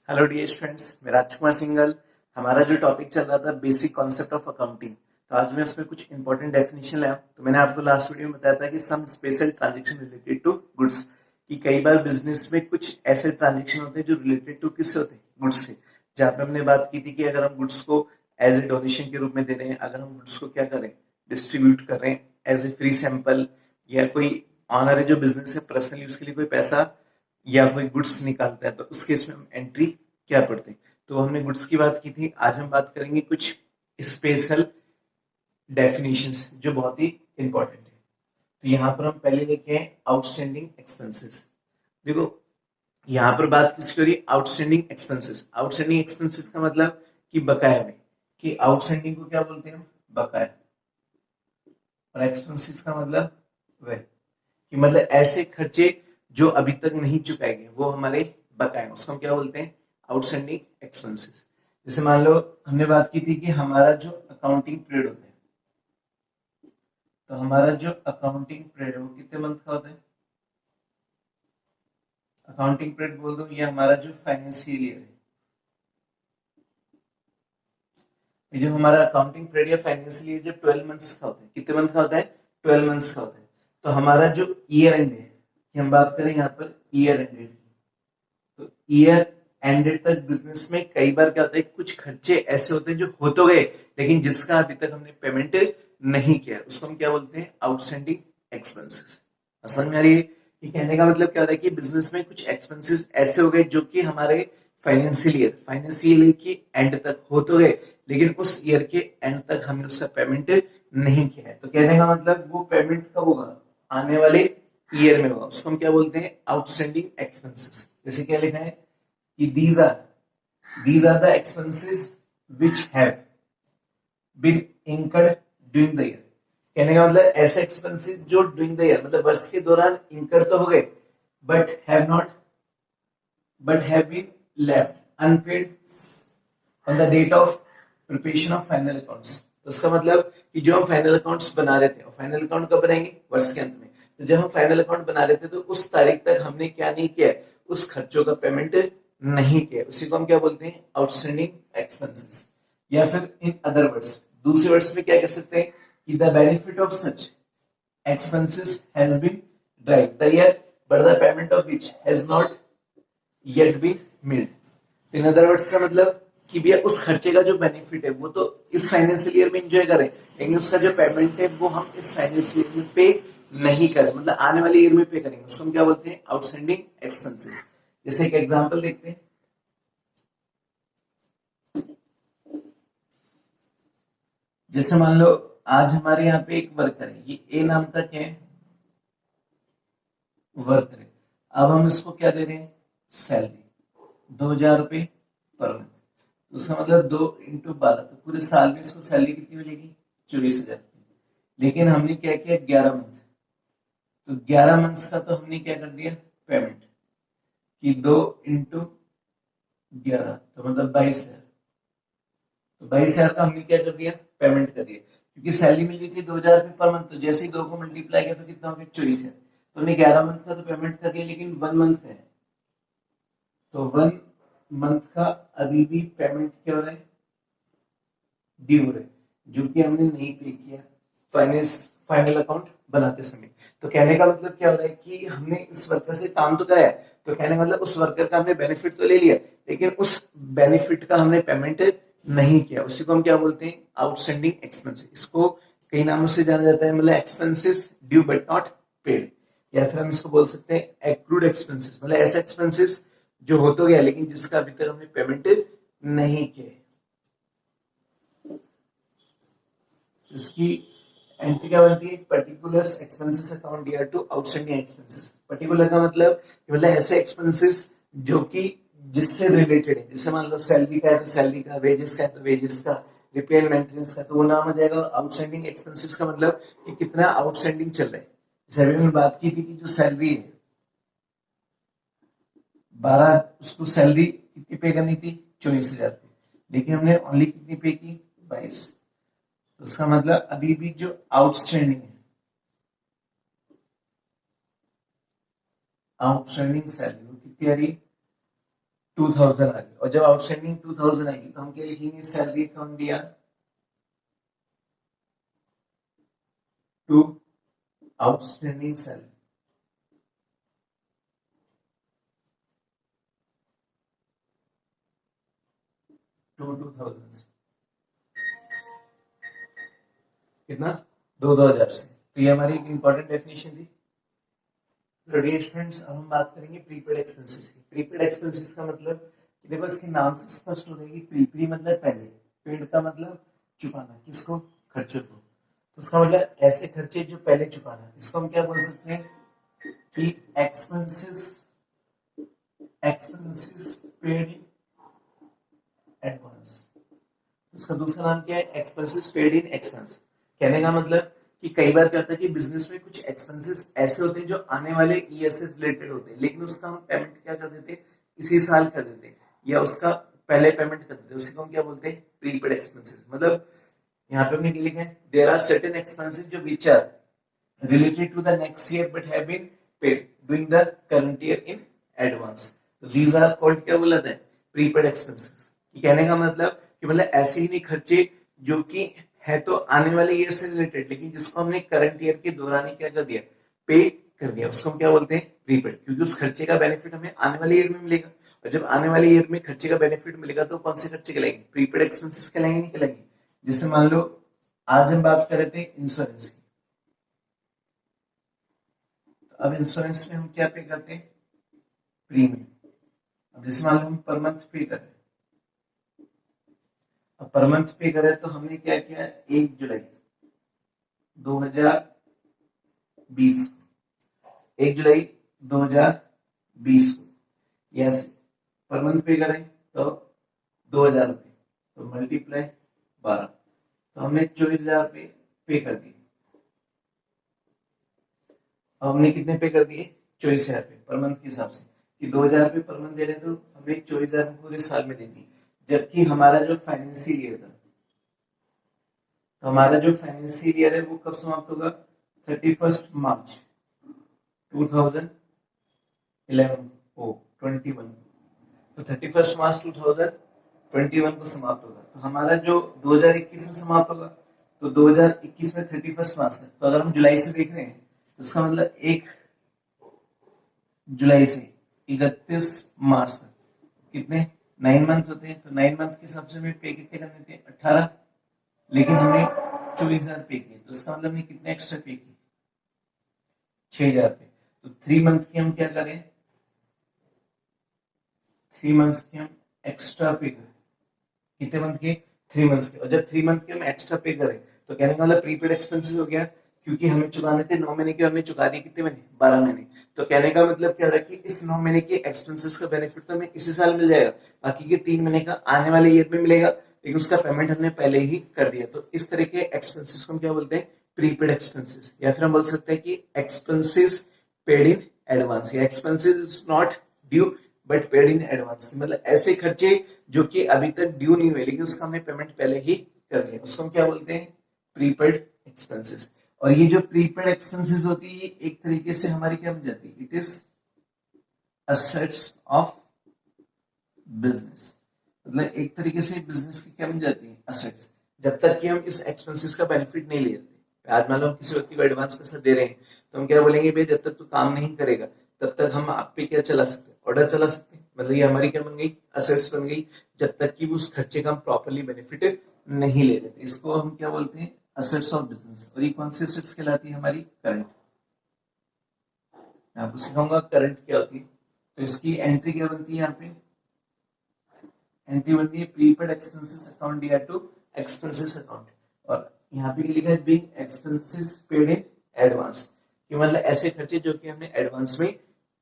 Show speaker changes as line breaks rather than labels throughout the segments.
Hello dear students, मैं राजकुमार single. हमारा जो टॉपिक चल रहा था बेसिक कॉन्सेप्ट ऑफ अकाउंटिंग, तो आज मैं उसमें कुछ इंपॉर्टेंट डेफिनेशन लाया। तो मैंने आपको लास्ट वीडियो में बताया था कि some special transaction related to goods, कि कई बार बिजनेस में कुछ ऐसे ट्रांजैक्शन होते हैं जो रिलेटेड टू किससे होते हैं, गुड्स से। जहाँ पे हमने बात की थी कि अगर हम गुड्स को एज ए डोनेशन के रूप में दे रहे हैं, अगर हम गुड्स को क्या करें, डिस्ट्रीब्यूट कर रहे हैं एज ए फ्री सैंपल, या कोई ऑनर है जो बिजनेस है पर्सनली उसके लिए कोई पैसा या कोई गुड्स निकालता है, तो उस केस में हम एंट्री क्या पढ़ते हैं। तो हमने गुड्स की बात की थी, आज हम बात करेंगे कुछ स्पेशल डेफिनेशंस जो बहुत ही इंपॉर्टेंट है। तो यहाँ पर हम पहले लेके हैं आउटस्टैंडिंग एक्सपेंसेस। देखो, यहाँ पर बात किसकी हो रही है, आउटस्टैंडिंग एक्सपेंसेस। आउटस्टैंडिंग एक्सपेंसेस का मतलब कि बकाया में, कि आउटस्टैंडिंग को क्या बोलते हैं हम, बकाया। और एक्सपेंसेस का मतलब वह, कि मतलब ऐसे खर्चे जो अभी तक नहीं चुकाए गए वो हमारे बकाए, उसको हम क्या बोलते हैं, आउटस्टैंडिंग एक्सपेंसेस। जैसे मान लो हमने बात की थी कि हमारा जो अकाउंटिंग पीरियड होता है, तो हमारा जो अकाउंटिंग पीरियड है वो कितने मंथ का होता है। अकाउंटिंग पीरियड बोल दो, ये हमारा जो फाइनेंशियल ईयर है, ये जो हमारा अकाउंटिंग पीरियड या फाइनेंशियल ईयर जब 12 मंथ्स का होता है, कितने मंथ का होता है, 12 मंथ्स का होता है। तो हमारा जो ईयर एंड है, कि हम बात करें यहाँ पर ईयर एंडेड, तो ईयर एंडेड तक बिजनेस में कई बार क्या होता है, कुछ खर्चे ऐसे होते हैं जो हो तो गए लेकिन जिसका अभी तक हमने पेमेंट नहीं किया, उसको हम क्या बोलते हैं, आउटस्टैंडिंग एक्सपेंसेस। समझ में आ रही है कि कहने का मतलब क्या हो रहा है कि बिजनेस में कुछ एक्सपेंसेस ऐसे हो गए जो कि हमारे फाइनेंशियल ईयर की एंड तक हो तो गए लेकिन उस ईयर के एंड तक हमने उसका पेमेंट नहीं किया है। तो कहने का मतलब वो पेमेंट कब होगा, आने वाले ईयर में होगा, उसको हम क्या बोलते हैं, आउटस्टैंडिंग एक्सपेंसेस। जैसे क्या लिखा है कि these are the expenses which have been incurred during the year। कहने का मतलब ऐसे एक्सपेंसेस जो ड्यूरिंग द ईयर मतलब वर्ष के दौरान इंकर तो हो गए but have been left unpaid on the date of preparation of final accounts. तो उसका मतलब कि जो हम फाइनल अकाउंट्स बना रहे थे, और फाइनल अकाउंट कब बनाएंगे, वर्ष के अंत में। तो जब हम फाइनल अकाउंट बना रहे थे तो उस तारीख तक हमने क्या नहीं किया, उस खर्चों का पेमेंट नहीं किया, उसी को हम क्या बोलते हैं, आउटस्टैंडिंग एक्सपेंसेस। या फिर इन अदर वर्ड्स, दूसरे वर्ड्स में क्या कह सकते हैं कि the benefit of such expenses has been derived the year but the payment of which has not yet been made। In other words का मतलब कि भैया उस खर्चे का जो बेनिफिट है वो तो इस फाइनेंशियल ईयर में एंजॉय करें, लेकिन उसका जो पेमेंट है वो हम इस फाइनेंशियल ईयर में पे नहीं करें, मतलब आने वाले ईयर में पे करेंगे, उसको हम क्या बोलते हैं, आउटस्टैंडिंग एक्सपेंसेस। जैसे एक एग्जांपल देखते हैं, जैसे मान लो आज हमारे यहाँ पे एक वर्कर है, ये ए नाम का क्या है, वर्कर है। अब हम इसको क्या दे रहे हैं, सैलरी 2,000 रुपए पर मंथ। तो उसका मतलब 2 × 12, तो पूरे साल में इसको सैलरी कितनी मिलेगी, 24,000। लेकिन हमने क्या किया, 11 मंथ, तो 11 मंथ्स का तो हमने क्या कर दिया पेमेंट, कि 2 × 11 तो मतलब 22,000। तो 22,000 का हमने क्या कर दिया, पेमेंट कर दिया, क्योंकि सैलरी मिल रही थी 2,000 रुपए पर मंथ, तो जैसे ही 2 को मल्टीप्लाई किया तो कितना हो गया, 24,000। तो हमने 11 मंथ का तो पेमेंट कर दिया लेकिन 1 मंथ का है, तो 1 मंथ का अभी भी पेमेंट क्या हो रहा है, ड्यू हो रहा है, जो कि हमने नहीं पे किया फाइनल अकाउंट बनाते समय। तो कहने का मतलब क्या हो रहा है कि हमने इस वर्कर से काम तो कराया, तो कहने का मतलब उस वर्कर का हमने बेनिफिट तो ले लिया लेकिन उस बेनिफिट का हमने पेमेंट नहीं किया, उसी को हम क्या बोलते हैं, आउटस्टैंडिंग एक्सपेंसेस। इसको कई नामों से जाना जाता है, मतलब expenses due but not paid, या फिर हम इसको बोल सकते हैं एक्रूड एक्सपेंसेस, मतलब ऐसा एक्सपेंसेस जो हो तो गया लेकिन जिसका अभी तक हमने पेमेंट नहीं किया। इसकी एंट्री क्या बनती है, particular expenses account dear to outstanding expenses. Particular का मतलब ऐसे एक्सपेंसेस जो कि जिससे रिलेटेड है, जैसे मान लो सैलरी का है तो सैलरी का, वेजेस का है तो वेजेस का, रिपेयर मेंटेनेंस का, तो वो नाम आ जाएगा। आउटस्टैंडिंग एक्सपेंसेस का मतलब कि कितना आउटस्टैंडिंग चल रहा है। जैसे अभी मैंने बात की थी कि जो सैलरी है 12, उसको सैलरी कितनी पे करनी थी, 24,000, लेकिन हमने ओनली कितनी पे की, 22। तो उसका मतलब अभी भी जो आउटस्टैंडिंग है, आउटस्टैंडिंग सैलरी वो कितनी आ रही है, 2000 आ गई, और जब आउटस्टैंडिंग 2000 आएगी तो हम क्या लिखेंगे, सैलरी अकाउंट दिया टू आउटस्टैंडिंग सैलरी, टू 2000 कितना, 2000 से। तो ये हमारी एक इंपॉर्टेंट डेफिनेशन थी। डियर स्टूडेंट्स, अब हम बात करेंगे प्रीपेड एक्सपेंसेस की। प्रीपेड एक्सपेंसेस का मतलब कि देखो इसके नाम से स्पष्ट हो जाएगी, प्री मतलब पहले, पेड का मतलब चुकाना, किसको, खर्चों को। तो उसका मतलब ऐसे खर्चे जो पहले चुकाना, इसको हम क्या बोल सकते हैं कि expenses, expenses paid in advance. उसका दूसरा नाम क्या है, एक्सपेंसेस पेड इन एक्सपेंस। कहने का मतलब कि कई बार क्या होता है कि बिजनेस में कुछ एक्सपेंसेस ऐसे होते हैं जो आने वाले ईयर से रिलेटेड होते हैं, लेकिन उसका हम पेमेंट क्या कर देते हैं, इसी साल कर देते हैं, या उसका पहले पेमेंट कर देते हैं, उसी को हम क्या बोलते हैं, प्रीपेड एक्सपेंसेस। मतलब यहाँ पे हमने लिखा है, देयर आर सर्टेन एक्सपेंसेस जो which are related to the next year but have been paid during the current year in advance. So these are called, क्या बोला था, prepaid expenses। कहने का मतलब कि मतलब ऐसे ही नहीं खर्चे जो कि है तो आने वाले ईयर से रिलेटेड, लेकिन जिसको हमने करंट ईयर के दौरान ही क्या कर दिया, पे कर दिया, उसको हम क्या बोलते हैं, प्रीपेड। क्योंकि उस खर्चे का बेनिफिट हमें आने वाले ईयर में मिलेगा, और जब आने वाले ईयर में खर्चे का बेनिफिट मिलेगा तो कौन से खर्चे कहलाएंगे, प्रीपेड एक्सपेंसेस कहलाएंगे, नहीं कहलाएंगे। जैसे मान लो आज हम बात कर रहे थे इंश्योरेंस की, अब इंश्योरेंस में हम क्या पे करते हैं, प्रीमियम। अब जैसे मान लो हम पर मंथ पे करें, अब पर मंथ पे करें तो हमने क्या किया, 1 जुलाई 2020, 1 जुलाई 2020 को, यस, पर मंथ पे करें तो 2000 रुपये, तो मल्टीप्लाई 12, तो हमने 24,000 रुपये पे कर दिए। अब हमने कितने पे कर दिए, 24,000 रुपये पर मंथ के हिसाब से, कि 2,000 रुपये पर मंथ दे रहे तो हमने 24,000 पूरे साल में दे दी। जबकि हमारा जो फाइनेंशियल ईयर था, तो हमारा जो फाइनेंशियल ईयर है वो कब समाप्त होगा, 31 मार्च 2011 ओ 21, तो 31 मार्च 2021 को समाप्त होगा। तो हमारा जो 2021 में समाप्त होगा, तो 2021 में 31 मार्च तक, तो अगर हम जुलाई से देख रहे हैं तो इसका मतलब 1 जुलाई से 31 मार्च तक कितने 9 मंथ होते हैं, तो 9 मंथ के हिसाब से हमें पे कितने करने थे, 18, लेकिन हमने 24,000 पे किए, तो इसका मतलब हमने कितने एक्स्ट्रा पे किए, 6,000 पे। तो 3 मंथ की हम क्या करें, 3 मंथ्स की हम एक्स्ट्रा पे करें, कितने मंथ के, 3 मंथ्स के। और जब 3 मंथ के हम एक्स्ट्रा पे करें तो कहने का मतलब प्रीपेड एक्सपेंसेस हो गया, क्योंकि हमें चुकाने थे 9 महीने के, हमें चुका दिए कितने महीने, 12 महीने। तो कहने का मतलब क्या रहा कि इस 9 महीने के एक्सपेंसेस का बेनिफिट तो हमें इसी साल मिल जाएगा, बाकी के 3 महीने का आने वाले ईयर में मिलेगा, लेकिन उसका पेमेंट हमने पहले ही कर दिया। तो इस तरह के एक्सपेंसेस को हम क्या बोलते हैं, प्रीपेड एक्सपेंसेस, या फिर हम बोल सकते हैं कि एक्सपेंसेस पेड इन एडवांस, या expenses not due but paid in advance. मतलब ऐसे खर्चे जो कि अभी तक ड्यू नहीं हुए, लेकिन उसका हमने पेमेंट पहले ही कर दिया, उसको हम क्या बोलते हैं, प्रीपेड एक्सपेंसेस। और ये जो प्रीपेड एक्सपेंसेस होती है, ये एक तरीके से हमारी क्या बन जाती है, it is assets of business. मतलब एक तरीके से बिजनेस की क्या बन जाती है, असेट्स, जब तक कि हम इस एक्सपेंसेस का बेनिफिट नहीं लेते। आज मान लो हम किसी व्यक्ति को एडवांस पैसा दे रहे हैं, तो हम क्या बोलेंगे, भाई जब तक तू काम नहीं करेगा तब तक हम आप पे क्या चला सकते हैं, ऑर्डर चला सकते हैं। मतलब ये हमारी क्या बन गई, असेट्स बन गई, जब तक कि उस खर्चे का हम प्रॉपरली बेनिफिट नहीं ले लेते। इसको हम क्या बोलते हैं, असेट्स ऑफ बिजनेस। और ये कौन सी असेट्स कहलाती है, हमारी करंट। मैं आपको सिखाऊंगा करंट क्या होती है। तो इसकी एंट्री क्या बनती है, यहाँ पे एंट्री बनती है प्रीपेड एक्सपेंसेस अकाउंट दिया टू एक्सपेंसेस अकाउंट, और यहाँ पे लिखा है being expenses paid in advance, कि मतलब ऐसे खर्चे जो कि हमने एडवांस में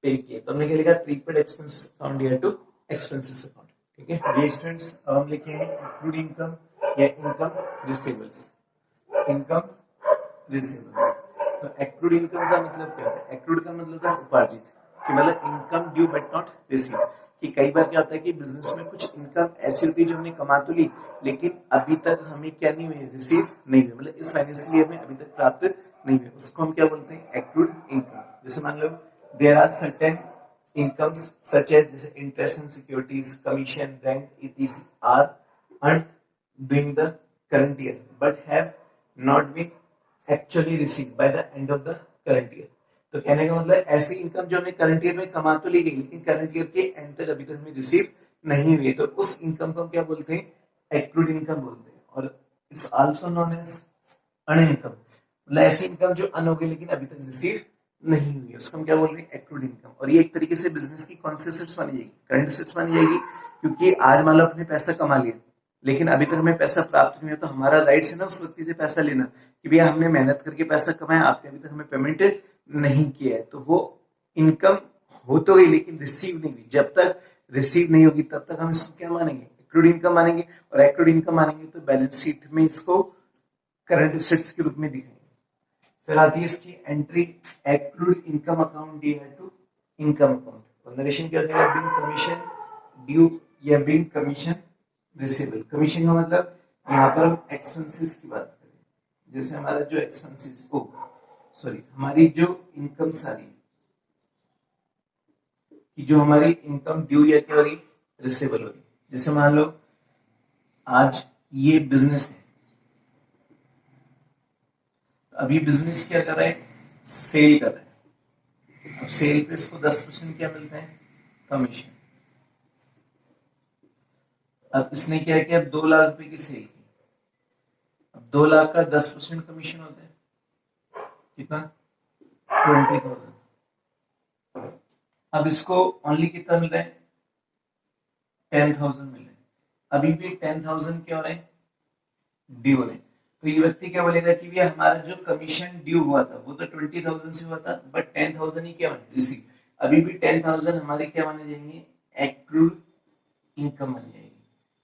पे किए। तो हमने क्या लिखा, प्रीपेड एक्सपेंसेस अकाउंट दिया टू एक्सपेंसेस अकाउंट। ठीक है डियर स्टूडेंट्स, अब हम लिखेंगे एक्रूड इनकम या इनकम रिसीवेबल्स, इनकम रिसीवेबल्स। तो एक्रूड इनकम का मतलब क्या होता है, एक्रूड का मतलब होता है उपार्जित, कि मतलब income due but not receive. कि कई बार क्या होता है कि बिजनेस में कुछ इनकम ऐसी होती है जो हमने कमा तो ली, लेकिन अभी तक हमें क्या नहीं हुई, रिसीव नहीं हुई, मतलब इस फाइनेंशियल ईयर में अभी तक प्राप्त नहीं हुई, उसको हम क्या बोलते हैं, एक्रूड इनकम। जैसे मान लो there are certain incomes such as जैसे interest and securities, commission, rent, etc. are earned during the current year but have not been actually received by the end of the current year. तो कहने का मतलब ऐसी income जो हमने current year में कमा तो ली गई लेकिन करंट ईयर के एंड तक अभी तक हमें रिसीव नहीं हुई, तो उस इनकम को हम क्या बोलते हैं? एक्रूड इनकम बोलते हैं। और it's also known as an income, मतलब ऐसी इनकम जो अन हो गई लेकिन अभी तक रिसीव नहीं हुई है, उसको हम क्या बोल रहे हैं? Accrued income. और ये एक तरीके से बिजनेस की कौन सी एसेट्स मानी जाएगी? करंट एसेट्स मानी जाएगी, क्योंकि आज मान लो अपने पैसा कमा लिया लेकिन अभी तक हमें पैसा प्राप्त नहीं हुआ, तो हमारा राइट्स है ना उस व्यक्ति से पैसा लेना कि भैया हमने मेहनत करके पैसा कमाया, आपने अभी तक हमें पेमेंट नहीं किया है, तो वो इनकम हो तो गई लेकिन रिसीव नहीं हुई। जब तक रिसीव नहीं होगी तब तक हम इसको क्या मानेंगे? एक्रूड इनकम मानेंगे। और एक्रूड इनकम मानेंगे तो बैलेंस शीट में इसको करंट एसेट्स के रूप में दिखाएंगे। फिर आती है इसकी entry, accrued income account D है टू इनकम अकाउंट। तो नरेशन क्या हो जाएगा? बिंग कमीशन ड्यू या बिंग कमीशन रिसीवेबल। कमीशन का मतलब यहाँ पर हम एक्सपेंसेस की बात करें, जैसे हमारा जो एक्सपेंसेस हमारी जो इनकम सारी कि जो हमारी इनकम ड्यू या क्या हो रही? रिसीवेबल हो रही। जैसे मान लो आज ये बिजनेस है, अभी बिजनेस क्या कर रहा है? सेल कर रहा है। अब सेल पे इसको 10% क्या मिलता है? कमीशन। अब इसने क्या किया? 2 लाख रुपए की सेल की। अब 2 लाख का 10% कमीशन होता है कितना? 20,000। अब इसको ओनली कितना मिल रहा है? 10,000 मिल रहा है। अभी भी 10,000 क्या हो रहे हैं? ड्यू हो रहे हैं। तो ये व्यक्ति क्या बोलेगा कि भैया हमारा जो कमीशन ड्यू हुआ था वो तो 20,000 से हुआ था, बट 10,000 ही क्या माने? रिसीव। अभी भी 10,000 हमारे क्या माने जाएंगे? एक्रूड इनकम मानी जाएगी।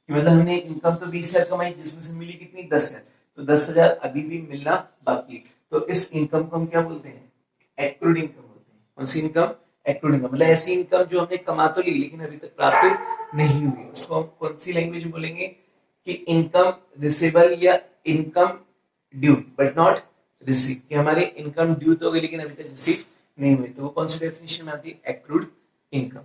मतलब हमने इनकम तो 20,000 कमाई, जिसमें से मिली कितनी? 10,000। तो 10,000 अभी भी मिलना बाकी। तो इस इनकम को हम क्या बोलते हैं? एक्रूड इनकम बोलते हैं। कौन सी इनकम? Accrued income. मतलब ऐसी इनकम जो हमने कमा तो ली लेकिन अभी तक प्राप्त नहीं हुई, उसको हम कौन सी लैंग्वेज में बोलेंगे? कि इनकम रिसीवेबल या income due but not receive. कि हमारी इनकम ड्यू तो हो गई लेकिन अभी तक रिसीव नहीं हुई, तो वो कौन सी डेफिनेशन में आती है? Accrued income.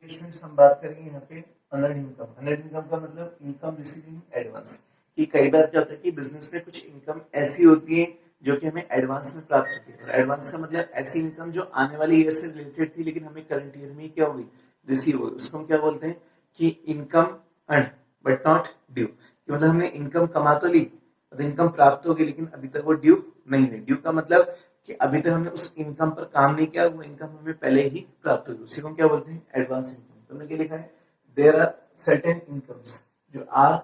स्टूडेंट्स हम बात करेंगे यहाँ पे अर्नड इनकम। अर्नड इनकम का मतलब इनकम रिसीविंग एडवांस। कि कई बार क्या होता है कि बिजनेस में कुछ इनकम ऐसी होती है जो कि हमें एडवांस में प्राप्त होती है। और एडवांस का मतलब ऐसी इनकम जो आने वाले ईयर से रिलेटेड थी लेकिन हमें करंट ईयर में क्या हुई? रिसीव हुई। उसको हम क्या बोलते हैं? कि income earn but not due. मतलब हमने इनकम कमा तो ली और इनकम प्राप्त हो गई लेकिन अभी तक वो ड्यू नहीं है। ड्यू का मतलब कि अभी तक हमने उस इनकम पर काम नहीं किया, वो इनकम हमें पहले ही प्राप्त हो गई, उसी को हम क्या बोलते हैं? Advance income. तो हमने क्या लिखा है? देयर आर सर्टेन इनकम्स जो are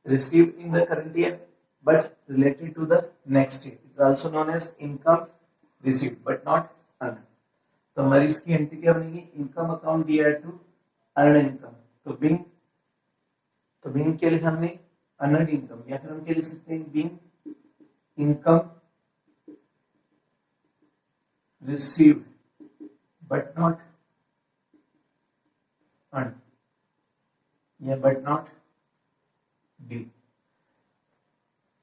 received in the current year but related to the next year. It's also known as income received but not earned. तो हमारी इसकी एंट्री क्या बनेगी? Income account D to earn income. तो being क्या लिखा हमने? Earned income. या फिर हम क्या लिख सकते हैं? Being income received but not earn या बट नॉट ड्यू।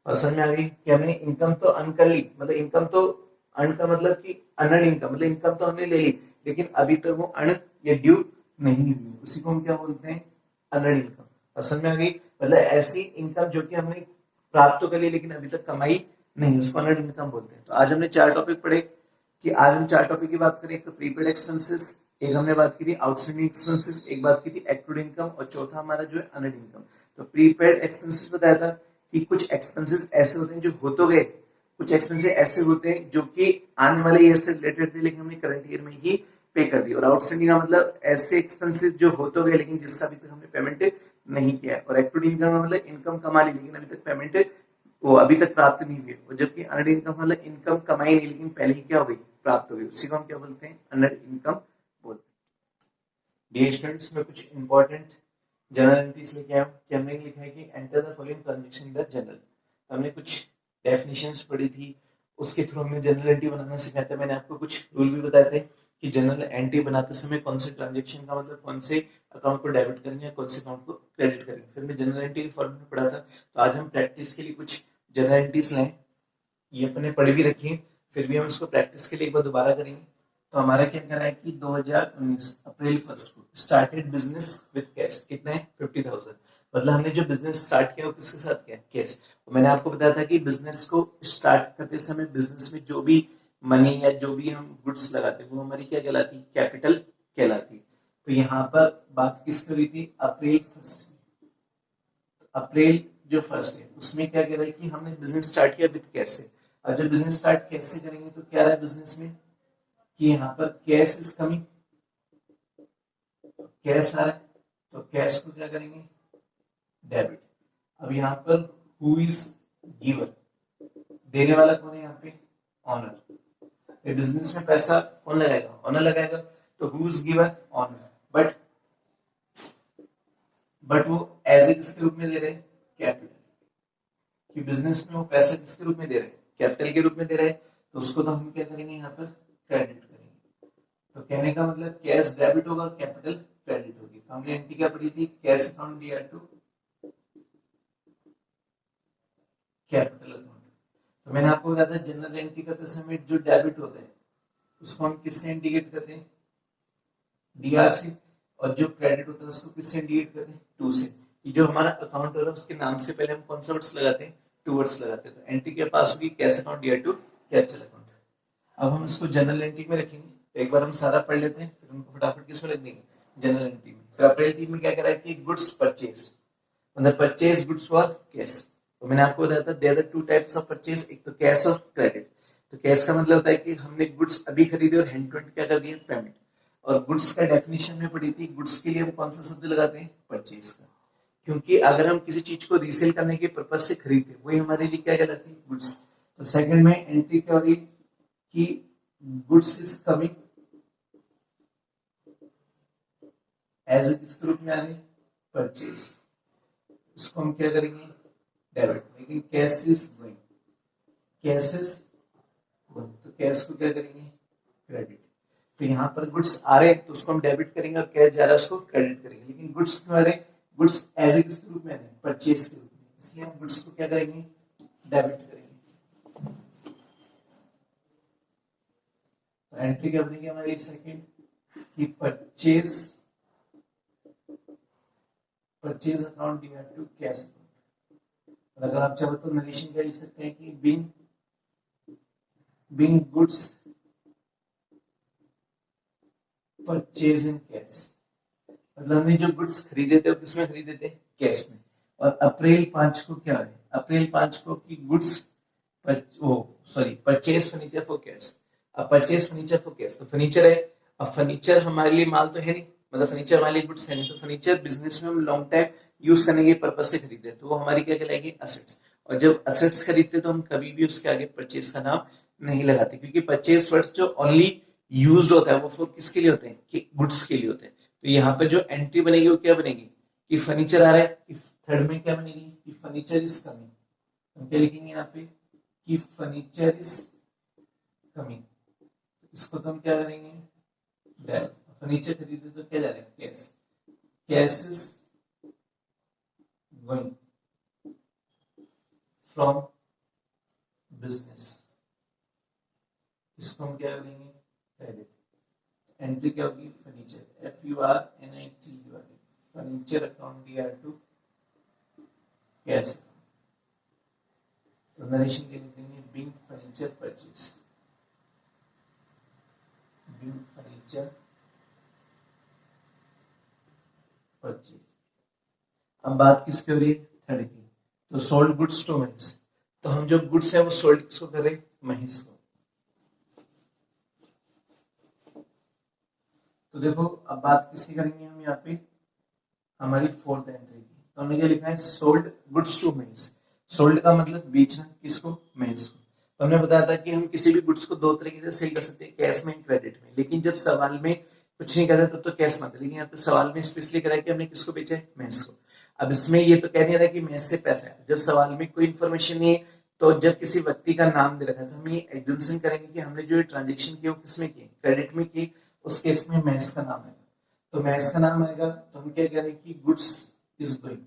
समझ में आ गई कि हमने इनकम तो अर्न कर ली, मतलब इनकम तो अर्न का मतलब कि अर्नड इनकम, मतलब इनकम तो हमने ले ली लेकिन अभी तक वो अर्न या ड्यू नहीं हुई, उसी को हम क्या बोलते हैं? Earned income. समझ में आ गई? मतलब ऐसी इनकम जो कि हमने प्राप्त तो कर ली लेकिन अभी तक कमाई नहीं, उसको अर्नड इनकम बोलते हैं। तो आज हमने 4 टॉपिक पढ़े कि आज हम 4 टॉपिक की बात करें। एक तो प्रीपेड एक्सपेंसेस, एक हमने बात की थी आउटस्टैंडिंग एक्सपेंसेस, एक बात की थी एक्रूड इनकम और चौथा हमारा जो है अर्नड इनकम। तो प्रीपेड एक्सपेंसेस बताया था कि कुछ एक्सपेंसेस ऐसे होते हैं जो हो तो गए, कुछ एक्सपेंसेस ऐसे होते हैं जो कि आने वाले ईयर से रिलेटेड थे लेकिन हमने करंट ईयर में ही पे कर दी। और आउटस्टैंडिंग का मतलब ऐसे एक्सपेंसेस जो हो तो गए लेकिन जिसका अभी तक हमने पेमेंट नहीं किया। और एक्रूड इनकम का मतलब इनकम कमा ली लेकिन अभी तक पेमेंट वो अभी तक प्राप्त नहीं हुई। और जबकि अर्नड इनकम मतलब इनकम कमाई नहीं लेकिन पहले ही क्या हो गई? प्राप्त हो गई, उसी को हम क्या बोलते हैं? अर्नड इनकम बोलते हैं। डियर स्टूडेंट्स, में कुछ इंपॉर्टेंट जनरल एंट्रीज लेके आया हूं कि हमने लिखा है कि enter the following transaction in the general. हमने कुछ डेफिनेशंस पढ़ी थी, उसके थ्रू हमने जनरल एंट्री बनाना सिखाया था। मैंने आपको कुछ रूल भी बताए थे कि जनरल एंट्री बनाते समय कौन से ट्रांजैक्शन का मतलब कौन से अकाउंट को डेबिट करेंगे कौन से अकाउंट को क्रेडिट करेंगे। फिर मैं जनरल एंट्री के फॉर्म में पढ़ा था। तो आज हम प्रैक्टिस के लिए कुछ जनरल एंट्रीज लें, ये अपने पढ़ भी रखिए, फिर भी हम इसको प्रैक्टिस के लिए एक बार दोबारा करेंगे तो हमारा क्या करा है कि 2019 अप्रैल 1 को स्टार्टेड बिजनेस विद कैश, कितना है 50,000। मतलब हमने जो बिजनेस स्टार्ट किया वो किसके साथ किया, कैश। तो मैंने आपको बताया था कि बिजनेस को स्टार्ट करते समय बिजनेस में जो भी मनी या जो भी हम गुड्स लगाते वो हमारी क्या कहलाती, कैपिटल कहलाती। तो यहाँ पर बात किस करी थी, अप्रैल 1 अप्रैल जो 1 है उसमें क्या कह रहा है कि हमने बिजनेस स्टार्ट किया विद कैश से। अब जब बिजनेस स्टार्ट कैश से करेंगे तो क्या रहा है बिजनेस में कि यहाँ पर कैश इज कमिंग, कैश आ रहा है, तो कैश को क्या करेंगे, डेबिट। अब यहाँ पर हु इज गिवर, देने वाला कौन है यहाँ पे, ऑनर। बिजनेस में पैसा कौन लगाएगा, ऑनर लगाएगा। तो who is giver, owner. But वो एज ए किसके रूप में दे रहे हैं, कैपिटल। कि बिजनेस में वो पैसा किसके रूप में दे रहे हैं, कैपिटल के रूप में दे रहे हैं। तो उसको तो हम क्या करेंगे यहाँ पर क्रेडिट करेंगे। तो कहने का मतलब कैश डेबिट होगा, कैपिटल क्रेडिट होगी। तो हमने एंट्री क्या पढ़ी थी, कैश अकाउंट दिया टू कैपिटल अकाउंट। तो मैंने आपको बताया था जनरल एंट्री करते समय जो डेबिट होता है उसको हम किससे इंडिकेट करते हैं, डीआर से। और जो क्रेडिट होता है उसको किससे इंडिकेट करते हैं, टू से। कि जो हमारा अकाउंट हो रहा है उसके नाम से पहले हम कौन सा वर्ड्स लगाते हैं, टू वर्ड्स लगाते हैं। तो एंट्री के पास होगी cash account DR to capital account. अब हम इसको जनरल एंट्री में रखेंगे। तो एक बार हम सारा पढ़ लेते हैं, फिर उनको फटाफट किसमें लिख देंगे, जनरल एंट्री में। फिर अप्रैल 3 में क्या करा है कि गुड्स परचेज, मतलब परचेज गुड्स फॉर कैश। तो मैंने आपको बताया था there are two types of purchase, एक तो कैश और क्रेडिट। तो कैश का मतलब होता है कि हमने गुड्स अभी खरीदे और हैंड टू हैंड क्या कर दिया, पेमेंट। और गुड्स का डेफिनेशन में पड़ी थी, गुड्स के लिए हम कौन सा शब्द लगाते हैं, परचेज का। क्योंकि अगर हम किसी चीज को रीसेल करने के पर्पज से खरीदते वही हमारे लिए क्या कहलाती है, गुड्स। तो सेकंड में एंट्री क्या हो रही कि गुड्स इज कमिंग एज किसके रूप में आ रही, परचेज। इसको हम क्या करेंगे, डेबिट। लेकिन cash is going, cash is going, तो कैश को क्या करेंगे, क्रेडिट। तो यहाँ पर गुड्स आ रहे हैं तो उसको हम डेबिट करेंगे और कैश जा रहा है उसको क्रेडिट करेंगे। लेकिन गुड्स क्यों आ रहे हैं, गुड्स एज ए किसके रूप में आ रहे हैं, परचेज के रूप में, इसलिए हम गुड्स को क्या करेंगे, डेबिट करेंगे। तो एंट्री क्या बनेगी हमारी सेकंड कि purchase account DR to cash account. और अगर आप चाहो तो नरेशन क्या लिख सकते हैं कि Bing goods purchase in cash. मतलब हमने जो गुड्स खरीदे थे वो किसमें खरीदे थे, कैश में। और अप्रैल 5 को क्या है, अप्रैल 5 को कि goods purchase furniture for cash. अब परचेज फर्नीचर फॉर कैश, तो फर्नीचर है। अब फर्नीचर हमारे लिए माल तो है नहीं, मतलब फर्नीचर हमारे लिए गुड्स है नहीं। तो फर्नीचर बिजनेस में हम लॉन्ग टाइम यूज करने के पर्पज से खरीदे तो वो हमारी क्या कहलाएगी, असेट्स। और जब असेट्स खरीदते तो हम कभी भी उसके आगे परचेज का नाम नहीं लगाते, क्योंकि परचेज वर्ड जो ओनली यूज होता है वो फिर किसके लिए होते हैं, कि गुड्स के लिए होते हैं। तो यहाँ पे जो एंट्री बनेगी वो क्या बनेगी कि फर्नीचर आ रहा है, कि थर्ड में क्या बनेगी कि फर्नीचर इज कमिंग। हम क्या लिखेंगे यहाँ पे कि फर्नीचर इज कमिंग। इसको तो हम क्या करेंगे, फर्नीचर खरीदे तो क्या जा रहा है, cash. Cash is going from business, इसको हम क्या करेंगे, क्रेडिट। एंट्री क्या होगी, furniture, FURNITUR, furniture account DR to cash. तो नरेशन के लिख देंगे being furniture purchase, being furniture purchase. अब बात किसकी हो रही है, थर्ड की। तो सोल्ड गुड्स टू महेश। तो हम जो गुड्स है वो सोल्ड किसको कर रहे हैं, महेश को। तो देखो अब बात किसकी करेंगे हम यहाँ पे, हमारी फोर्थ एंट्री की। तो हमने क्या लिखा है, sold goods to Mahesh. Sold का मतलब बेचना, किसको, महेश को। तो हमने बताया था कि हम किसी भी गुड्स को दो तरीके से सेल कर सकते हैं, कैश में, क्रेडिट में। लेकिन जब सवाल में कुछ नहीं कर रहे तो कैश मत। लेकिन यहाँ पे सवाल में स्पेशली करा है कि हमने किसको बेचा है, महेश को। अब इसमें ये तो कह नहीं रहा कि महेश से पैसा है। जब सवाल में कोई इन्फॉर्मेशन नहीं है तो जब किसी व्यक्ति का नाम दे रखा है तो हम ये एग्जम्पशन करेंगे कि हमने जो ट्रांजेक्शन की वो किसमें की, क्रेडिट में की। उस केस में महेश का नाम आएगा। तो महेश का नाम आएगा तो हम क्या करें कि goods is going,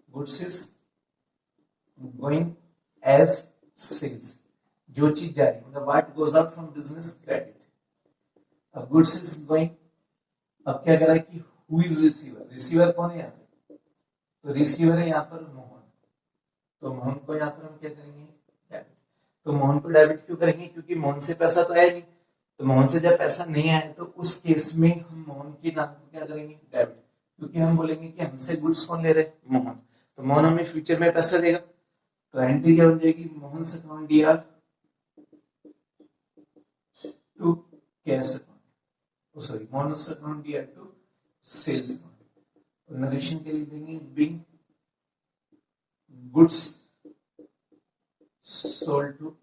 goods is going as sales. जो चीज जा रही है, मतलब what goes out from business, credit. अब गुड्स इज गोइंग, अब क्या करा कि हु इज रिसीवर, रिसीवर कौन है यहाँ पे, तो रिसीवर है यहाँ पर मोहन, तो मोहन को यहाँ पर हम क्या करेंगे डेबिट। तो मोहन को डेबिट क्यों करेंगे, क्योंकि मोहन से पैसा तो आया नहीं, तो मोहन से जब पैसा नहीं आया तो उस केस में हम मोहन के नाम को क्या करेंगे डेबिट, क्योंकि हम बोलेंगे कि हमसे गुड्स कौन ले रहे मोहन, तो मोहन हमें फ्यूचर में पैसा देगा, तो एंट्री क्या बन जाएगी Mohan account DR to cash account, sorry Mohan account DR to sales account. Narration के लिए देंगे being goods sold to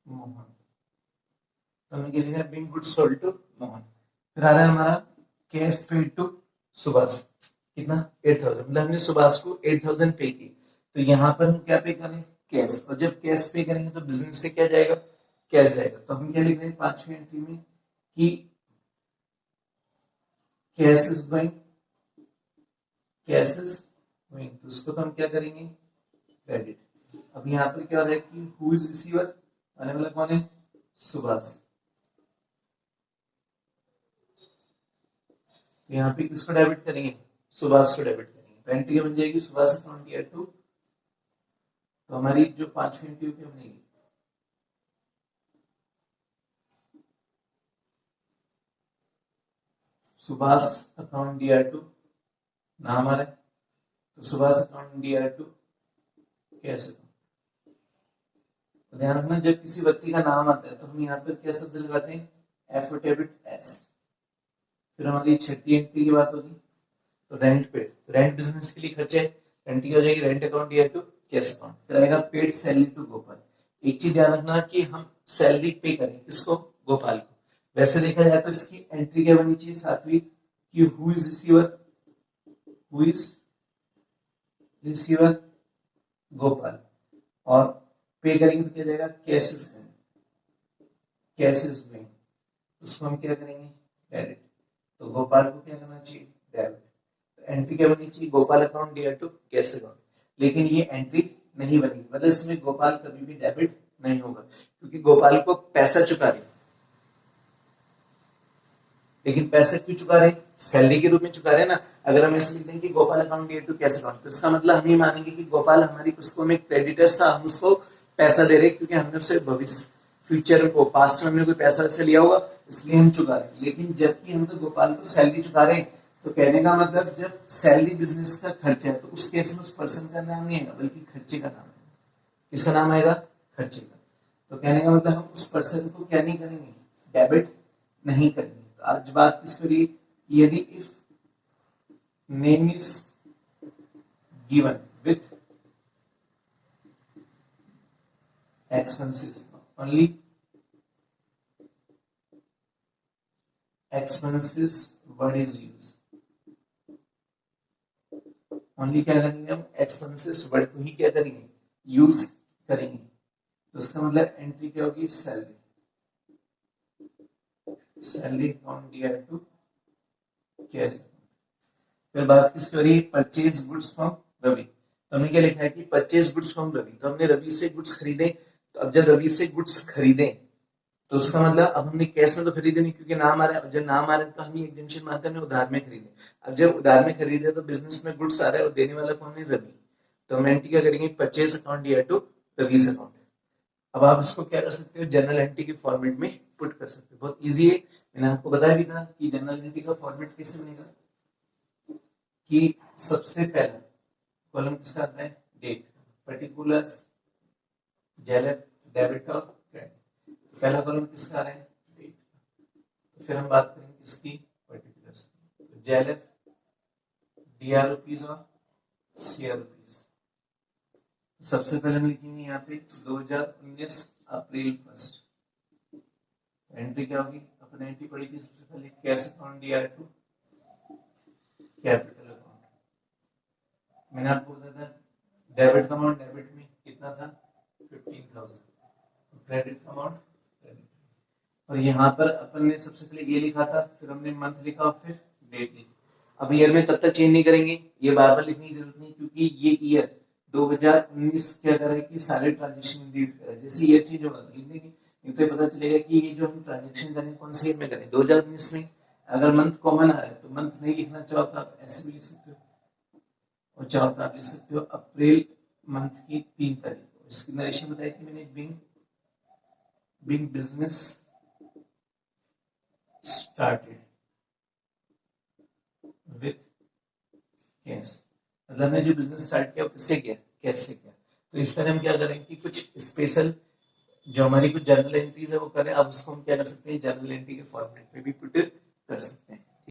Mohan, तो हमें क्या लिखा है being goods sold to Mohan. फिर आ रहा है हमारा कैश पेड टू सुभाष, कितना 8000, मतलब हमने सुभाष को 8000 पे की, तो यहाँ पर हम क्या पे करें कैश, और जब कैश पे करेंगे तो बिजनेस से क्या जाएगा कैश जाएगा, तो हम क्या लिख रहे हैं पांचवी एंट्री में कि cash is going, cash is going, तो उसको तो हम क्या करेंगे क्रेडिट। अब यहाँ पर क्या हो रहा है कि हु इज रिसीवर, आने वाला कौन है सुभाष, तो यहाँ पे किसको डेबिट करेंगे सुभाष को डेबिट करेंगे, तो एंट्री बन जाएगी सुभाष अकाउंट डीआर टू, तो हमारी जो पांचवी एंट्री क्या बनेगी सुभाष अकाउंट डीआर टू, नाम आ रहा है तो Subhash account DR to cash account. तो ध्यान रखना जब किसी व्यक्ति का नाम आता है तो हम यहाँ पर क्या शब्द लगाते हैं एफिडेविट एस। फिर हमारी छठी एंट्री की बात होगी तो रेंट पेड, तो रेंट बिजनेस के लिए खर्चे, रेंट की हो जाएगी rent account DR to cash account. फिर आएगा पेड सैलरी टू गोपाल, एक चीज ध्यान रखना कि हम सैलरी पे करें किसको गोपाल को, वैसे देखा जाए तो इसकी एंट्री क्या बनी चाहिए सातवीं कि who is receiver, who is receiver Gopal, और पे करेंगे तो क्या जाएगा cash is going, cash is going, उसको हम क्या करेंगे क्रेडिट, तो गोपाल को क्या करना चाहिए डेबिट। तो एंट्री क्या बनी चाहिए Gopal account DR to cash account, लेकिन ये एंट्री नहीं बनी, मतलब इसमें गोपाल कभी भी डेबिट नहीं होगा क्योंकि गोपाल को पैसा चुका रहे, लेकिन पैसा क्यों चुका रहे सैलरी के रूप में चुका रहे ना। अगर हम ऐसे लिख देंगे कि Gopal account DR to cash account, तो इसका मतलब हम ये मानेंगे कि गोपाल हमारी पुस्तकों में क्रेडिटर्स था, हम उसको पैसा दे रहे क्योंकि हमने उससे भविष्य फ्यूचर को पास्ट में हमने कोई पैसा वैसे लिया होगा इसलिए हम चुका रहे हैं, लेकिन जबकि हम तो गोपाल को सैलरी चुका रहे हैं, तो कहने का मतलब जब सैलरी बिजनेस का खर्चा है तो उस केस में उस पर्सन का नाम नहीं आएगा बल्कि खर्चे का नाम आएगा, किसका नाम आएगा खर्चे का। तो कहने का मतलब हम उस पर्सन को क्या नहीं करेंगे डेबिट नहीं करेंगे। तो आज बात किस करिए कि यदि if name is given with expenses, only expenses word is used, only क्या करेंगे हम expenses word को ही क्या करेंगे यूज करेंगे, तो इसका मतलब एंट्री क्या होगी salary, salary account DR to cash. फिर बात किसकी हो रही है परचेज गुड्स फ्रॉम रवि, तो हमने क्या लिखा है कि परचेज गुड्स फ्रॉम रवि, तो हमने रवि से गुड्स खरीदे, तो अब जब रवि से गुड्स खरीदे तो उसका मतलब अब हमने कैश में तो खरीदे नहीं क्योंकि नाम आ रहा है, जब नाम आ रहा है तो हम एग्जेम्पशन मानते हैं हमने उधार में खरीदे, अब जब उधार में खरीदे तो बिजनेस में गुड्स आ रहा है और देने वाला कौन है रवि, तो हम एंट्री क्या करेंगे परचेज अकाउंट डीआर टू रवीज अकाउंट। अब आप इसको क्या कर सकते हो जनरल एंट्री के फॉर्मेट में पुट कर सकते हो, बहुत इजी है, मैंने आपको बताया भी था कि जनरल एंट्री का फॉर्मेट कैसे बनेगा कि सबसे पहला कॉलम किसका आता है डेट, पर्टिकुलर्स जेलर डेबिट और क्रेडिट, पहला कॉलम किसका आ रहा है डेट, तो फिर हम बात करेंगे इसकी पर्टिकुलर्स, तो जेलर डीआर रुपीज और सीआर रुपीज। सबसे पहले हम लिखेंगे यहाँ पे 2019 अप्रैल 1, एंट्री क्या होगी अपने एंट्री पड़ी थी सबसे पहले cash account DR to capital account, मैंने आपको बताया था डेबिट का अमाउंट डेबिट में कितना था 15,000, क्रेडिट का अमाउंट क्रेडिट, और यहाँ पर अपन ने सबसे पहले ये लिखा था फिर हमने मंथ लिखा और फिर डेट लिखी। अब ईयर में तब तक चेंज नहीं करेंगे, ये बार बार लिखने की जरूरत नहीं क्योंकि ये ईयर 2019 क्या कर रहा है कि सारे ट्रांजेक्शन इंक्लूड कर रहा है, जैसे ईयर चेंज होगा तो लिख देंगे, नहीं तो ये पता चलेगा कि ये जो हम ट्रांजेक्शन करें कौन से ईयर में करें, 2019 में। अगर मंथ कॉमन आ रहा है तो मंथ नहीं लिखना चाहो तो आप ऐसे भी लिख सकते हो, और चाहो तो आप लिख सकते हो अप्रैल मंथ की 3 तारीख को। इसकी नरेशन बताई थी मैंने, being business started with cash, मतलब हमने जो बिजनेस स्टार्ट किया किससे किया, कैसे किया। तो इस तरह हम क्या करें कि कुछ स्पेशल जो हमारी कुछ जर्नल एंट्रीज है वो करें। अब उसको हम क्या कर सकते हैं, जर्नल एंट्री के फॉर्मेट में भी पुट कर सकते हैं।